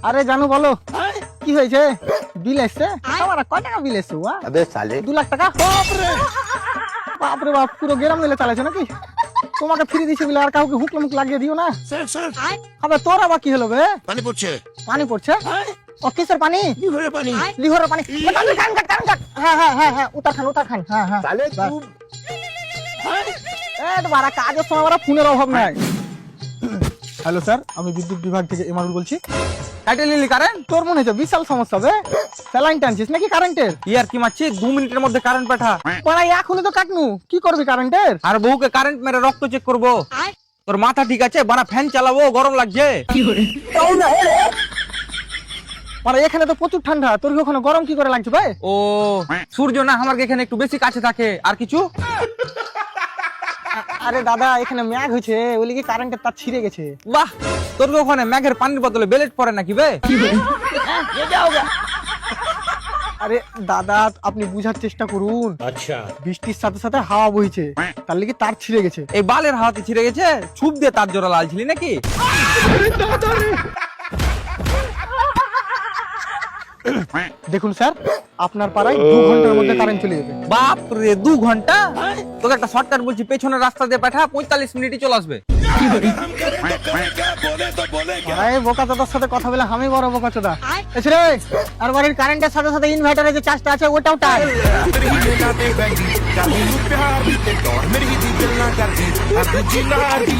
আরে জানু বলো কি হয়েছে? বিল এসছে? আমার কয় টাকা বিল এসছে? 2 লাখ টাকা। বাপরে বাপ, পুরো গ্রাম মিলে চালাইছো নাকি? তোমাকে ফ্রি দিছি বলে আর কাউকে হুকলে মুখ লাগিয়ে দিও না। স্যার আবে তোর আবার কি হলো বে? পানি পড়ছে। পানি পড়ছে? ও কিসের পানি? লিভারের পানি। লিভারের পানি। হ্যাঁ উতার খান। হ্যাঁ বারা কাজের সময় বারা ফোনের অভাব নাই। হ্যালো স্যার, আমি বিদ্যুৎ বিভাগ থেকে ইমানুল বলছি। কাটে নিলি কারেন্ট? তোর মনে হচ্ছে বিশাল সমস্যা বে। স্যালাইন টানছিস নাকি কারেন্টের? ইয়ার কি মারছি? 2 মিনিটের মধ্যে কারেন্ট পাঠা। বারা এখনই তো কাটনু, কি করবি কারেন্টের? আর বউকে কারেন্ট মেরে রক্ত চেক করবো। তোর মাথা ঠিক আছে? বানা ফ্যান চালাবো, গরম লাগছে। বারা এখানে তো প্রচুর ঠান্ডা, তোর কি ওখানে গরম কি করে লাগছে ভাই? ও সূর্য না আমার এখানে একটু বেশি কাছে থাকে। আর কিছু? আরে দাদা এখানে ম্যাগ হয়েছে, ওই লিগে কারেন্টের তার ছিঁড়ে গেছে। বাহ, তোর কি ওখানে ম্যাগের পানির বদলে বেলেট পড়ে নাকি বে? আরে দাদা আপনি বুঝার চেষ্টা করুন। আচ্ছা বৃষ্টির সাথে সাথে হাওয়া বইছে, তার লিগে তার ছিঁড়ে গেছে। এই বালের হাওয়াতে ছিঁড়ে গেছে? ছুপ দিয়ে তার জোড়া লালছিলি নাকি? দেখুন স্যার, আপনার পাড়ায় 2 ঘন্টার মধ্যে কারেন্ট চলে যাবে। বাপ রে, 2 ঘন্টা? তোকে একটা শর্টকাট বলছি, পেছনের রাস্তা দিয়ে পাঠা, 45 মিনিটে চলে আসবে। আরে বোকা দাদার সাথে কথা বলে আমি বড় বোকা চোদা। এছাড়া আর বাড়ির কারেন্টের সাথে সাথে ইনভার্টারের যে চার্জটা আছে ওটাও টাই। मेरी ही दिल ना कर दी, अब जिला दी।